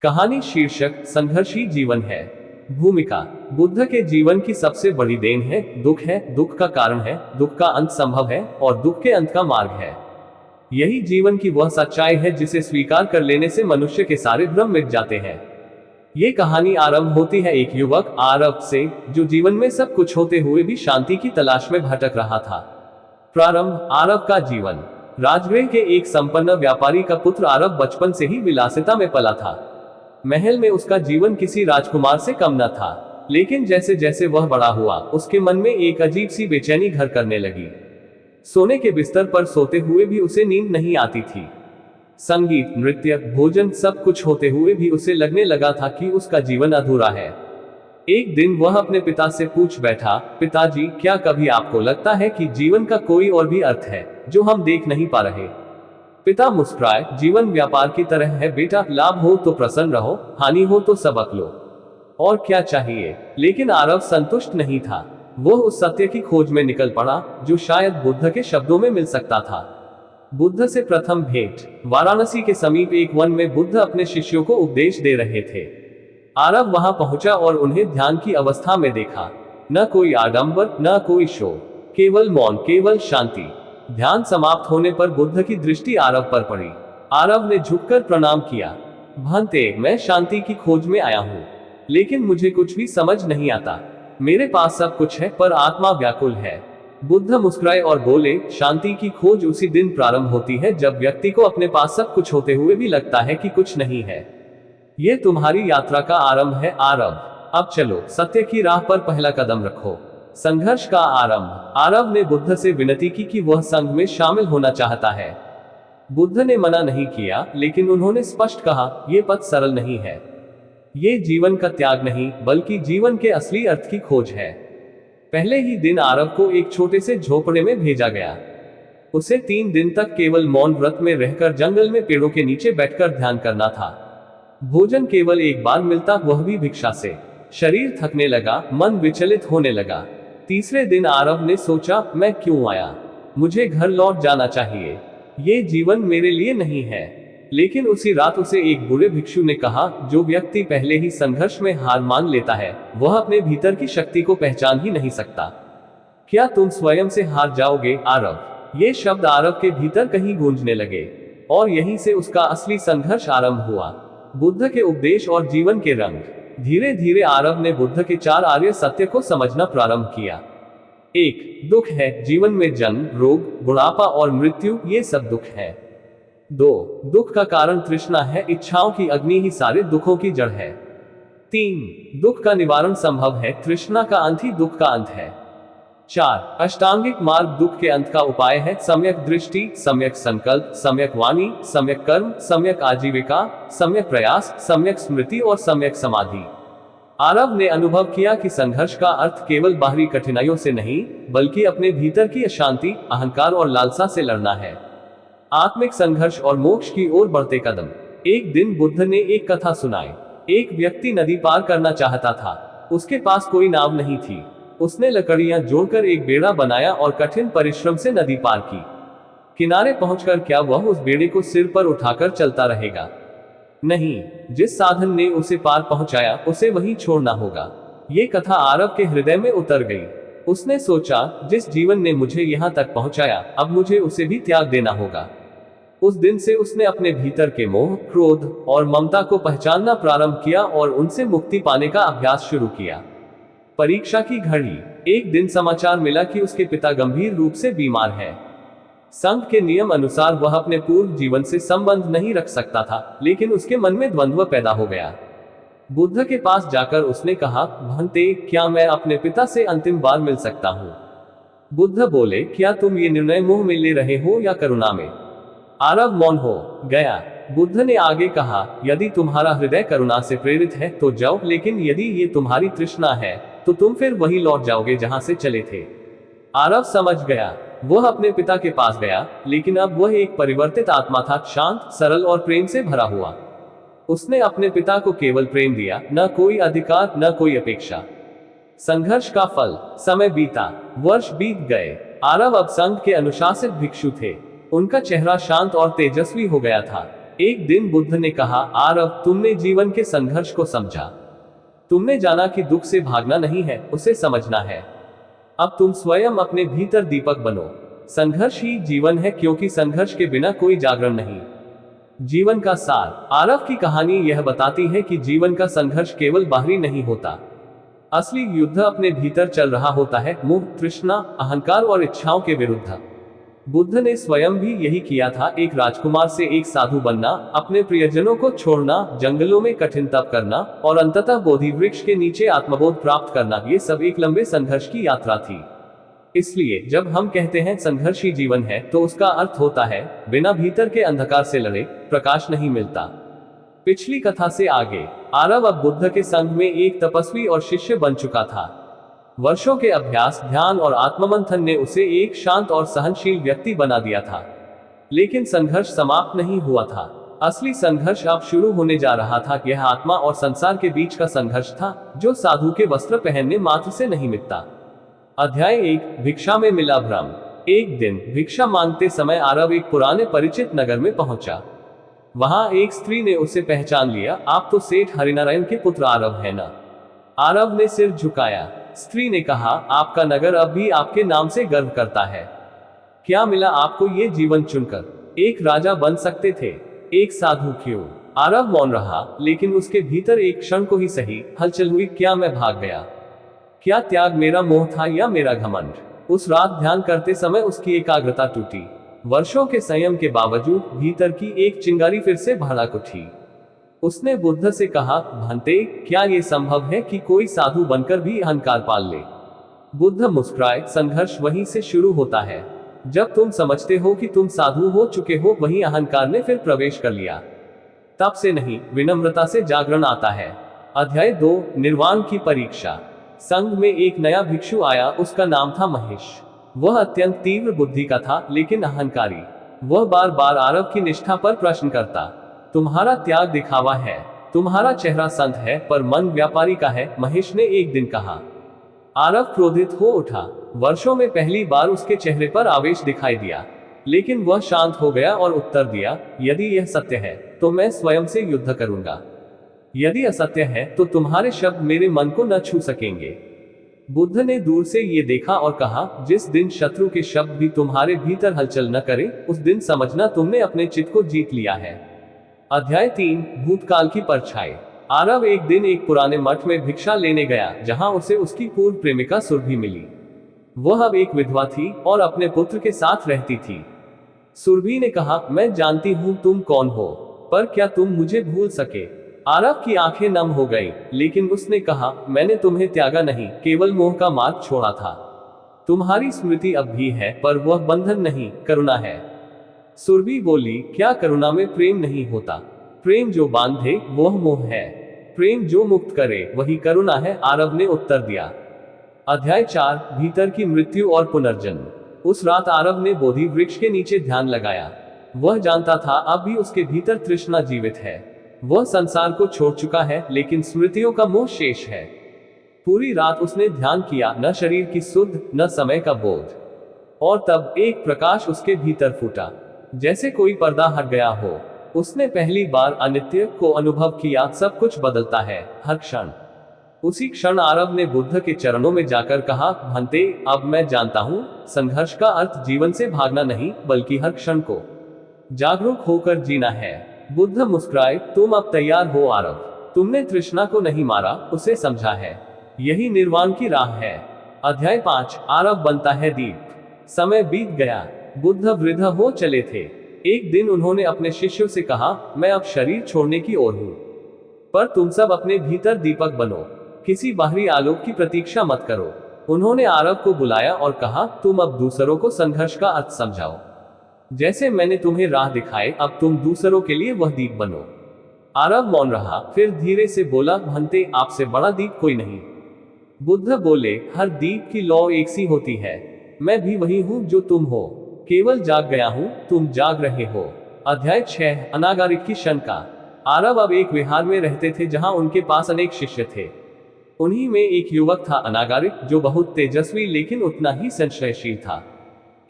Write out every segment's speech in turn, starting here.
कहानी शीर्षक संघर्षी जीवन है। भूमिका। बुद्ध के जीवन की सबसे बड़ी देन है दुख का कारण है, दुख का अंत संभव है और दुख के अंत का मार्ग है। यही जीवन की वह सच्चाई है जिसे स्वीकार कर लेने से मनुष्य के सारे भ्रम मिट जाते हैं। ये कहानी आरंभ होती है एक युवक आरव से, जो जीवन में सब कुछ होते हुए भी शांति की तलाश में भटक रहा था। प्रारंभ। आरव का जीवन। राजगृह के एक संपन्न व्यापारी का पुत्र आरव बचपन से ही विलासिता में पला था। महल में उसका जीवन किसी राजकुमार से कम न था, लेकिन जैसे जैसे वह बड़ा हुआ, उसके मन में एक अजीब सी बेचैनी घर करने लगी। सोने के बिस्तर पर सोते हुए भी उसे नींद नहीं आती थी। संगीत, नृत्य, भोजन सब कुछ होते हुए भी उसे लगने लगा था कि उसका जीवन अधूरा है। एक दिन वह अपने पिता से पूछ बैठा, पिताजी, क्या कभी आपको लगता है कि जीवन का कोई और भी अर्थ है जो हम देख नहीं पा रहे? पिता मुस्कुराए, जीवन व्यापार की तरह है बेटा, लाभ हो तो प्रसन्न रहो, हानि हो तो सबक लो। और क्या चाहिए? लेकिन आरव संतुष्ट नहीं था। वह उस सत्य की खोज में निकल पड़ा जो शायद बुद्ध के शब्दों में मिल सकता था। बुद्ध से प्रथम भेंट। वाराणसी के समीप एक वन में बुद्ध अपने शिष्यों को उपदेश दे रहे थे। आरव वहां पहुंचा और उन्हें ध्यान की अवस्था में देखा। न कोई आडंबर, न कोई शोर, केवल मौन, केवल शांति। ध्यान समाप्त होने पर बुद्ध की दृष्टि आरव पर पड़ी। आरव ने झुककर प्रणाम किया। भंते, मैं शांति की खोज में आया हूँ, लेकिन मुझे कुछ भी समझ नहीं आता। मेरे पास सब कुछ है पर आत्मा व्याकुल है। बुद्ध मुस्कुराए और बोले, शांति की खोज उसी दिन प्रारंभ होती है जब व्यक्ति को अपने पास सब कुछ होते हुए भी लगता है कि कुछ नहीं है। ये तुम्हारी यात्रा का आरंभ है आरव। अब चलो, सत्य की राह पर पहला कदम रखो। संघर्ष का आरंभ। आरव ने बुद्ध से विनती की कि वह संघ में शामिल होना चाहता है। बुद्ध ने मना नहीं किया, लेकिन उन्होंने स्पष्ट कहा, यह पथ सरल नहीं है। ये जीवन का त्याग नहीं, बल्कि जीवन के असली अर्थ की खोज है। पहले ही दिन आरव को एक छोटे से झोपड़े में भेजा गया। उसे 3 दिन तक केवल मौन व्रत में रहकर जंगल में पेड़ों के नीचे बैठकर ध्यान करना था। भोजन केवल एक बार मिलता, वह भी भिक्षा से। शरीर थकने लगा, मन विचलित होने लगा। तीसरे दिन आरव ने सोचा, मैं क्यों आया? मुझे घर लौट जाना चाहिए। ये जीवन मेरे लिए नहीं है। लेकिन उसी रात उसे एक बुरे भिक्षु ने कहा, जो व्यक्ति पहले ही संघर्ष में हार मान लेता है, वह अपने भीतर की शक्ति को पहचान ही नहीं सकता। क्या तुम स्वयं से हार जाओगे आरव? ये शब्द आरव के भीतर कहीं गूंजने लगे, और यहीं से उसका असली संघर्ष आरंभ हुआ। बुद्ध के उपदेश और जीवन के रंग। धीरे धीरे आरव ने बुद्ध के 4 आर्य सत्य को समझना प्रारंभ किया। 1. दुख है, जीवन में जन्म, रोग, बुढ़ापा और मृत्यु, ये सब दुख है। 2. दुख का कारण तृष्णा है, इच्छाओं की अग्नि ही सारे दुखों की जड़ है। 3. दुख का निवारण संभव है, तृष्णा का अंत ही दुख का अंत है। 4. अष्टांगिक मार्ग दुख के अंत का उपाय है, सम्यक दृष्टि, सम्यक संकल्प, सम्यक वाणी, सम्यक कर्म, सम्यक आजीविका, सम्यक प्रयास, सम्यक स्मृति और सम्यक समाधि। आरव ने अनुभव किया कि संघर्ष का अर्थ केवल बाहरी कठिनाइयों से नहीं, बल्कि अपने भीतर की अशांति, अहंकार और लालसा से लड़ना है। आत्मिक संघर्ष और मोक्ष की ओर बढ़ते कदम। एक दिन बुद्ध ने एक कथा सुनाई। एक व्यक्ति नदी पार करना चाहता था। उसके पास कोई नाव नहीं थी। उसने लकड़ियां जोड़कर एक बेड़ा बनाया और कठिन परिश्रम से नदी पार की। किनारे पहुंचकर क्या वह उस बेड़े को सिर पर उठाकर चलता रहेगा? नहीं, जिस साधन ने उसे पार पहुंचाया, उसे वहीं छोड़ना होगा। ये कथा आरव के हृदय में उतर गई। उसने सोचा, जिस जीवन ने मुझे यहां तक पहुंचाया, अब मुझे उसे भी त्याग देना होगा। उस दिन से उसने अपने भीतर के मोह, क्रोध और ममता को पहचानना प्रारंभ किया और उनसे मुक्ति पाने का अभ्यास शुरू किया। परीक्षा की घड़ी। एक दिन समाचार मिला कि उसके पिता गंभीर रूप से बीमार है। संघ के नियम अनुसार वह अपने पूर्व जीवन से संबंध नहीं रख सकता था, लेकिन उसके मन में द्वंद्व पैदा हो गया। बुद्ध के पास जाकर उसने कहा, भंते, क्या मैं अपने पिता से अंतिम बार मिल सकता हूँ? बुद्ध बोले, क्या तुम ये निर्णय मोह में ले रहे हो या करुणा में? आरव मौन हो गया। बुद्ध ने आगे कहा, यदि तुम्हारा हृदय करुणा से प्रेरित है तो जाओ, लेकिन यदि ये तुम्हारी तृष्णा है तो तुम फिर वही लौट जाओगे जहां से चले थे। आरव समझ गया। वह अपने पिता के पास गया, लेकिन अब वह एक परिवर्तित आत्मा था, शांत, सरल और प्रेम से भरा हुआ। उसने अपने पिता को केवल प्रेम दिया, न कोई अधिकार, न कोई अपेक्षा। संघर्ष का फल। समय बीता, वर्ष बीत गए। आरव अब संघ के अनुशासित भिक्षु थे। उनका चेहरा शांत और तेजस्वी हो गया था। एक दिन बुद्ध ने कहा, आरव, तुमने जीवन के संघर्ष को समझा। तुमने जाना कि दुख से भागना नहीं है, उसे समझना है। अब तुम स्वयं अपने भीतर दीपक बनो। संघर्ष ही जीवन है, क्योंकि संघर्ष के बिना कोई जागरण नहीं। जीवन का सार। आरव की कहानी यह बताती है कि जीवन का संघर्ष केवल बाहरी नहीं होता। असली युद्ध अपने भीतर चल रहा होता है, मोह, तृष्णा, अहंकार और इच्छाओं के विरुद्ध। बुद्ध ने स्वयं भी यही किया था। एक राजकुमार से एक साधु बनना, अपने प्रियजनों को छोड़ना, जंगलों में कठिन तप करना और अंततः बोधि वृक्ष के नीचे आत्मबोध प्राप्त करना, ये सब एक लंबे संघर्ष की यात्रा थी। इसलिए जब हम कहते हैं संघर्ष ही जीवन है, तो उसका अर्थ होता है बिना भीतर के अंधकार से लड़े प्रकाश नहीं मिलता। पिछली कथा से आगे, आरव अब बुद्ध के संग में एक तपस्वी और शिष्य बन चुका था। वर्षों के अभ्यास, ध्यान और आत्ममंथन ने उसे एक शांत और सहनशील व्यक्ति बना दिया था। लेकिन संघर्ष समाप्त नहीं हुआ था। असली संघर्ष अब शुरू होने जा रहा था। यह आत्मा और संसार के बीच का संघर्ष था, जो साधु के वस्त्र पहनने मात्र से नहीं मिटता। अध्याय 1, भिक्षा में मिला भ्रम। एक दिन भिक्षा मांगते समय आरव एक पुराने परिचित नगर में पहुंचा। वहां एक स्त्री ने उसे पहचान लिया। आप तो सेठ हरिनारायण के पुत्र आरव है ना? आरव ने सिर झुकाया। स्त्री ने कहा, आपका नगर अब भी आपके नाम से गर्व करता है। क्या मिला आपको ये जीवन चुनकर? एक राजा बन सकते थे, एक साधु क्यों? आरव मौन रहा, लेकिन उसके भीतर एक क्षण को ही सही हलचल हुई। क्या मैं भाग गया? क्या त्याग मेरा मोह था या मेरा घमंड? उस रात ध्यान करते समय उसकी एकाग्रता टूटी। वर्षों के संयम के बावजूद भीतर की एक चिंगारी फिर से भड़क उठी। उसने बुद्ध से कहा, भंते, क्या ये संभव है कि कोई साधु बनकर भी अहंकार पाल ले? बुद्ध मुस्कुराए। संघर्ष वहीं से शुरू होता है। जब तुम समझते हो कि तुम साधु हो चुके हो, वहीं अहंकार ने फिर प्रवेश कर लिया। तब से नहीं, विनम्रता से जागरण आता है। अध्याय 2, निर्वाण की परीक्षा। संघ में एक नया भिक्षु आया। उसका नाम था महेश। वह अत्यंत तीव्र बुद्धि का था, लेकिन अहंकारी। वह बार बार आरव की निष्ठा पर प्रश्न करता। तुम्हारा त्याग दिखावा है, तुम्हारा चेहरा संत है, पर मन व्यापारी का है, महेश ने एक दिन कहा। आरव क्रोधित हो उठा। वर्षों में पहली बार उसके चेहरे पर आवेश दिखाई दिया, लेकिन वह शांत हो गया और उत्तर दिया, यदि यह सत्य है तो मैं स्वयं से युद्ध करूंगा। यदि असत्य है तो तुम्हारे शब्द मेरे मन को न छू सकेंगे। बुद्ध ने दूर से ये देखा और कहा, जिस दिन शत्रु के शब्द भी तुम्हारे भीतर हलचल न करे, उस दिन समझना तुमने अपने चित्त को जीत लिया है। अध्याय 3, भूतकाल की परछाई। आरव एक दिन एक पुराने मठ में भिक्षा लेने गया, जहां उसे उसकी पूर्व प्रेमिका सुरभि मिली। वह अब एक विधवा थी और अपने पुत्र के साथ रहती थी। सुरभि ने कहा, मैं जानती हूं तुम कौन हो, पर क्या तुम मुझे भूल सके? आरव की आंखें नम हो गईं, लेकिन उसने कहा, मैंने तुम्हें त्यागा नहीं, केवल मोह का मार्ग छोड़ा था। तुम्हारी स्मृति अब भी है, पर वह बंधन नहीं, करुणा है। सुरभि बोली, क्या करुणा में प्रेम नहीं होता? प्रेम जो बांधे वह मोह है, प्रेम जो मुक्त करे वही करुणा है, आरव ने उत्तर दिया। अध्याय 4, भीतर की मृत्यु और पुनर्जन्म। उस रात आरव ने बोधि वृक्ष के नीचे ध्यान लगाया। वह जानता था अब भी उसके भीतर तृष्णा जीवित है। वह संसार को छोड़ चुका है, लेकिन स्मृतियों का मोह शेष है। पूरी रात उसने ध्यान किया, न शरीर की सुध, न समय का बोध। और तब एक प्रकाश उसके भीतर फूटा, जैसे कोई पर्दा हट गया हो। उसने पहली बार अनित्य को अनुभव किया। सब कुछ बदलता है, हर क्षण। उसी क्षण आरव ने बुद्ध के चरणों में जाकर कहा, भंते, अब मैं जानता हूं, संघर्ष का अर्थ जीवन से भागना नहीं, बल्कि हर क्षण को जागरूक होकर जीना है। बुद्ध मुस्कुराए, तुम अब तैयार हो आरव। तुमने तृष्णा को नहीं मारा, उसे समझा है। यही निर्वाण की राह है। अध्याय 5, आरव बनता है दीप। समय बीत गया। बुद्ध वृद्ध हो चले थे। एक दिन उन्होंने अपने शिष्यों से कहा, मैं अब शरीर छोड़ने की ओर हूं, पर तुम सब अपने भीतर दीपक बनो। किसी बाहरी आलोक की प्रतीक्षा मत करो। उन्होंने आरव को बुलाया और कहा, तुम अब दूसरों को संघर्ष का अर्थ समझाओ। जैसे मैंने तुम्हें राह दिखाए, अब तुम दूसरों के लिए वह दीप बनो। आरव मौन रहा, फिर धीरे से बोला, भंते, आपसे बड़ा दीप कोई नहीं। बुद्ध बोले, हर दीप की लौ एक सी होती है। मैं भी वही हूं जो तुम हो, केवल जाग गया हूं, तुम जाग रहे हो। अध्याय 6, अनागारिक की शंका। आरव अब एक विहार में रहते थे, जहां उनके पास अनेक शिष्य थे। उन्हीं में एक युवक था अनागारिक, जो बहुत तेजस्वी लेकिन उतना ही संशयशील था।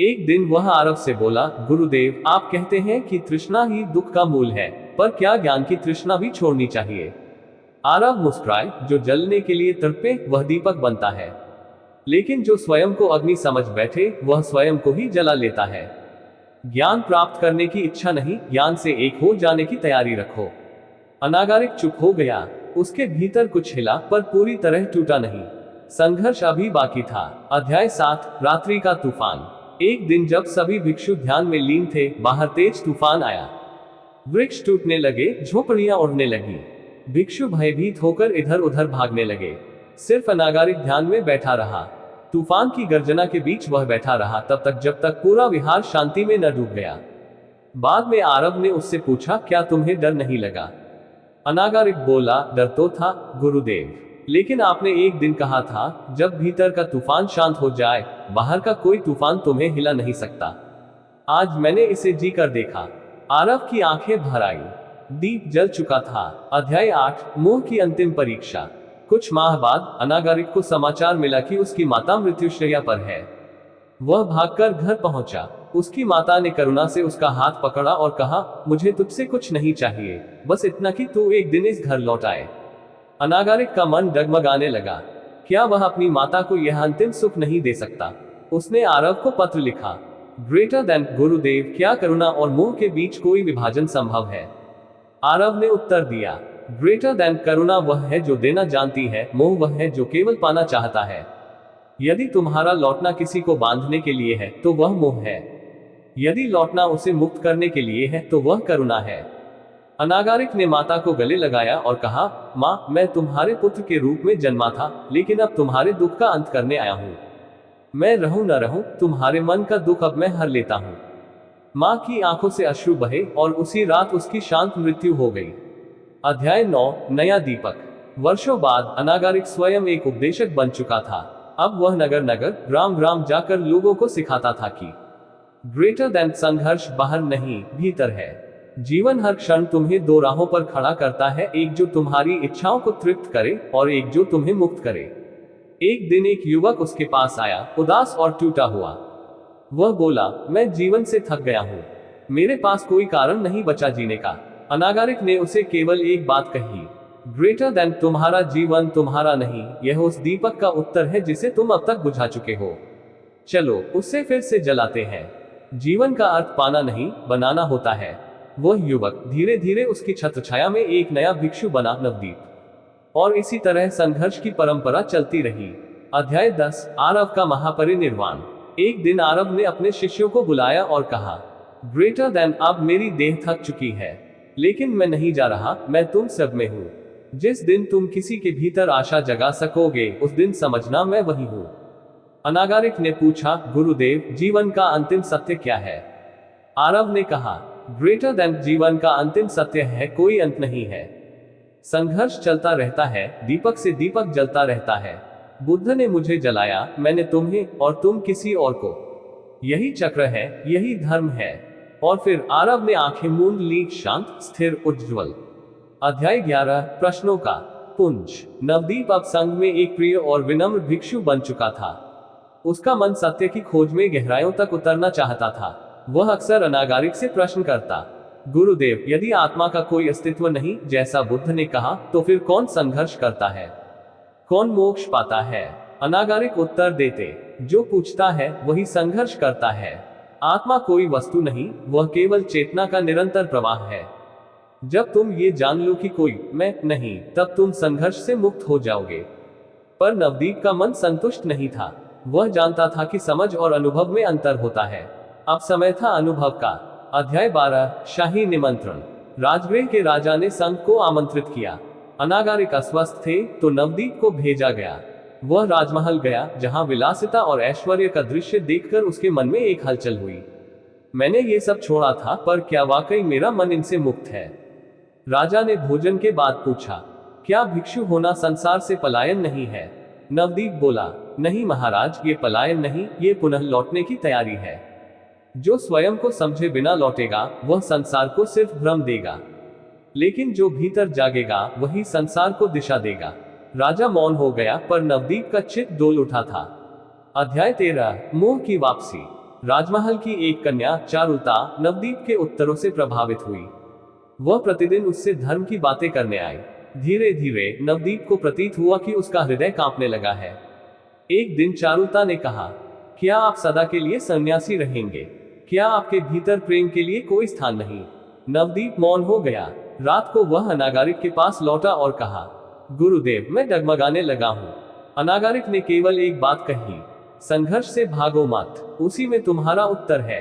एक दिन वह आरव से बोला, गुरुदेव, आप कहते हैं कि तृष्णा ही दुख का मूल है, पर क्या ज्ञान की तृष्णा भी छोड़नी चाहिए? आरव मुस्कुराए, जो जलने के लिए तड़पे वह दीपक बनता है, लेकिन जो स्वयं को अग्नि समझ बैठे वह स्वयं को ही जला लेता है। ज्ञान प्राप्त करने की इच्छा नहीं, ज्ञान से एक हो जाने की तैयारी रखो। अनागारिक चुप हो गया। उसके भीतर कुछ हिला, पर पूरी तरह टूटा नहीं। संघर्ष अभी बाकी था। अध्याय 7, रात्रि का तूफान। एक दिन जब सभी भिक्षु ध्यान में लीन थे, बाहर तेज तूफान आया। वृक्ष टूटने लगे, झोपड़ियां उड़ने लगी। भिक्षु भयभीत होकर इधर उधर भागने लगे। सिर्फ अनागारिक ध्यान में बैठा रहा। तूफान की गर्जना के बीच वह बैठा रहा तब तक जब तक पूरा विहार शांति में न डूब गया। बाद में आरव ने उससे पूछा, क्या तुम्हें डर नहीं लगा? अनागारिक बोला, डर तो था गुरुदेव, लेकिन आपने एक दिन कहा था, जब भीतर का तूफान शांत हो जाए, बाहर का कोई तूफान तुम्हें हिला नहीं सकता। आज मैंने इसे जी कर देखा। आरव की आंखें भर आई। दीप जल चुका था। अध्याय 8, मोह की अंतिम परीक्षा। कुछ माह बाद अनागारिक को समाचार मिला कि उसकी माता मृत्युशैया पर है। वह भागकर घर पहुंचा। उसकी माता ने करुणा से उसका हाथ पकड़ा और कहा, मुझे तुझसे कुछ नहीं चाहिए, बस इतना कि तू एक दिन इस घर लौट आए। अनागारिक का मन डगमगाने लगा। क्या वह अपनी माता को यह अंतिम सुख नहीं दे सकता? उसने आरव को पत्र लिखा, ग्रेटर देन गुरुदेव, क्या करुणा और मोह के बीच कोई विभाजन संभव है? आरव ने उत्तर दिया, ग्रेटर देन करुणा वह है जो देना जानती है, मोह वह है जो केवल पाना चाहता है। यदि तुम्हारा लौटना किसी को बांधने के लिए है तो वह मोह है, यदि लौटना उसे मुक्त करने के लिए है तो वह करुणा है। अनागारिक ने माता को गले लगाया और कहा, माँ, मैं तुम्हारे पुत्र के रूप में जन्मा था, लेकिन अब तुम्हारे दुख का अंत करने आया हूँ। मैं रहूं न रहूं, तुम्हारे मन का दुख अब मैं हर लेता हूँ। माँ की आंखों से अश्रु बहे और उसी रात उसकी शांत मृत्यु हो गई। अध्याय 9, नया दीपक। वर्षों बाद अनागारिक स्वयं एक उपदेशक बन चुका था। अब वह नगर नगर, ग्राम ग्राम जाकर लोगों को सिखाता था कि ग्रेटर देन संघर्ष बाहर नहीं, भीतर है। जीवन हर क्षण तुम्हें दो राहों पर खड़ा करता है, एक जो तुम्हारी इच्छाओं को तृप्त करे और एक जो तुम्हें मुक्त करे। एक दिन एक युवक उसके पास आया, उदास और टूटा हुआ। वह बोला, मैं जीवन से थक गया हूँ, मेरे पास कोई कारण नहीं बचा जीने का। अनागारिक ने उसे केवल एक बात कही, ग्रेटर देन तुम्हारा जीवन तुम्हारा नहीं, यह उस दीपक का उत्तर है जिसे तुम अब तक बुझा चुके हो। चलो उसे फिर से जलाते हैं। जीवन का अर्थ पाना नहीं, बनाना होता है। वह युवक धीरे धीरे उसकी छत्रछाया में एक नया भिक्षु बना, नवदीप। और इसी तरह संघर्ष की परंपरा चलती रही। अध्याय 10, आरव का महापरिनिर्वाण। एक दिन आरव ने अपने शिष्यों को बुलाया और कहा, ग्रेटर देन, अब मेरी देह थक चुकी है, लेकिन मैं नहीं जा रहा, मैं तुम सब में हूँ। जिस दिन तुम किसी के भीतर आशा जगा सकोगे, उस दिन समझना मैं वही हूँ। अनागारिक ने पूछा, गुरुदेव, जीवन का अंतिम सत्य क्या है? आरव ने कहा, ग्रेटर देन, जीवन का अंतिम सत्य है, कोई अंत नहीं है। संघर्ष चलता रहता है, दीपक से दीपक जलता रहता है। बुद्ध ने मुझे जलाया, मैंने तुम्हें, और तुम किसी और को। यही चक्र है, यही धर्म है। और फिर आरव ने आंखें मूंद ली, शांत, स्थिर, उज्ज्वल। अध्याय 11, प्रश्नों का पुंज। नवदीप अब संघ में एक प्रिय और विनम्र भिक्षु बन चुका था। उसका मन सत्य की खोज में गहराइयों तक उतरना चाहता था। वह अक्सर अनागारिक से प्रश्न करता, गुरुदेव, यदि आत्मा का कोई अस्तित्व नहीं, जैसा बुद्ध ने कहा, तो फिर कौन संघर्ष करता है, कौन मोक्ष पाता है? अनागारिक उत्तर देते, जो पूछता है वही संघर्ष करता है। आत्मा कोई वस्तु नहीं, वह केवल चेतना का निरंतर प्रवाह है। जब तुम ये जान लो कि कोई मैं नहीं, तब तुम संघर्ष से मुक्त हो जाओगे। पर नवदीप का मन संतुष्ट नहीं था। वह जानता था कि समझ और अनुभव में अंतर होता है। अब समय था अनुभव का। अध्याय 12, शाही निमंत्रण। राजगृह के राजा ने संघ को आमंत्रित किया। अनागारिक अस्वस्थ थे तो नवदीप को भेजा गया। वह राजमहल गया, जहां विलासिता और ऐश्वर्य का दृश्य देखकर उसके मन में एक हलचल हुई। मैंने ये सब छोड़ा था, पर क्या वाकई मेरा मन इनसे मुक्त है? राजा ने भोजन के बाद पूछा, क्या भिक्षु होना संसार से पलायन नहीं है? नवदीप बोला, नहीं महाराज, ये पलायन नहीं, ये पुनः लौटने की तैयारी है। जो स्वयं को समझे बिना लौटेगा, वह संसार को सिर्फ भ्रम देगा, लेकिन जो भीतर जागेगा वही संसार को दिशा देगा। राजा मौन हो गया, पर नवदीप का चित्त डोल उठा था। अध्याय 13, मोह की वापसी। राजमहल की एक कन्या चारुलता नवदीप के उत्तरों से प्रभावित हुई। वह प्रतिदिन उससे धर्म की बातें करने आई। धीरे धीरे नवदीप को प्रतीत हुआ कि उसका हृदय कांपने लगा है। एक दिन चारुलता ने कहा, क्या आप सदा के लिए सन्यासी रहेंगे? क्या आपके भीतर प्रेम के लिए कोई स्थान नहीं? नवदीप मौन हो गया। रात को वह अनागारिक के पास लौटा और कहा, गुरुदेव, मैं डगमगाने लगा हूँ। अनागारिक ने केवल एक बात कही, संघर्ष से भागो मत, उसी में तुम्हारा उत्तर है।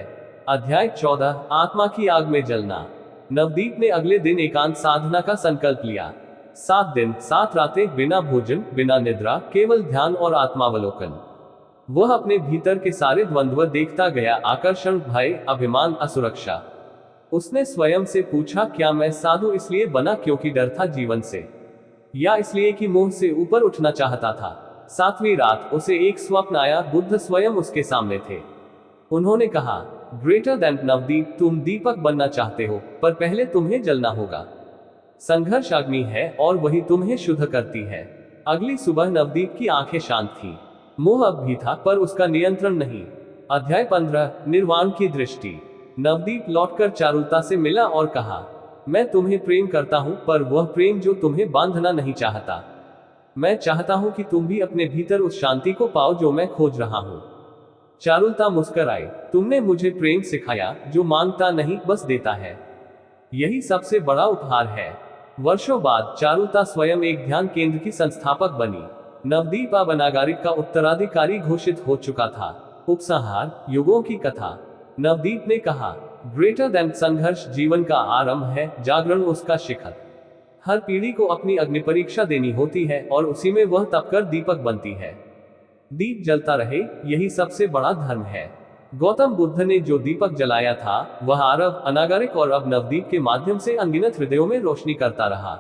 अध्याय 14, आत्मा की आग में जलना। नवदीप ने अगले दिन एकांत साधना का संकल्प लिया। 7 दिन 7 रातें बिना भोजन बिना निद्रा, केवल ध्यान और आत्मावलोकन। वह अपने भीतर के सारे द्वंद्व देखता गया, आकर्षण, भय, अभिमान, असुरक्षा। उसने स्वयं से पूछा, क्या मैं साधु इसलिए बना क्योंकि डर था जीवन से, या इसलिए कि मोह से ऊपर उठना चाहता था? 7वीं रात उसे एक स्वप्न आया। बुद्ध स्वयं उसके सामने थे। उन्होंने कहा, ग्रेटर देन नवदीप, तुम दीपक बनना चाहते हो, पर पहले तुम्हें जलना होगा। संघर्ष अग्नि है और वही तुम्हें शुद्ध करती है। अगली सुबह नवदीप की आंखें शांत थीं। मोह अब भी था, पर उसका नियंत्रण नहीं। अध्याय 15, निर्वाण की दृष्टि। नवदीप लौटकर चारुलता से मिला और कहा, मैं तुम्हें प्रेम करता हूं, पर वह प्रेम जो तुम्हें बांधना नहीं चाहता। मैं चाहता हूं कि तुम भी अपने भीतर उस शांति को पाओ जो मैं खोज रहा हूं। चारुलता मुस्कुराई, तुमने मुझे प्रेम सिखाया, जो मांगता नहीं बस देता है। यही सबसे बड़ा उपहार है। वर्षों बाद चारुलता स्वयं एक ध्यान केंद्र की संस्थापक बनी। नवदीप अब अनागारिक का उत्तराधिकारी घोषित हो चुका था। उपसंहार, युगों की कथा। नवदीप ने कहा, ग्रेटर देन संघर्ष जीवन का आरंभ है, जागरण उसका शिखर। हर पीढ़ी को अपनी अग्नि परीक्षा देनी होती है और उसी में वह तपकर दीपक बनती है। दीप जलता रहे, यही सबसे बड़ा धर्म है। गौतम बुद्ध ने जो दीपक जलाया था, वह आरव, अनागारिक और अब नवदीप के माध्यम से अनगिनत हृदयों में रोशनी करता रहा।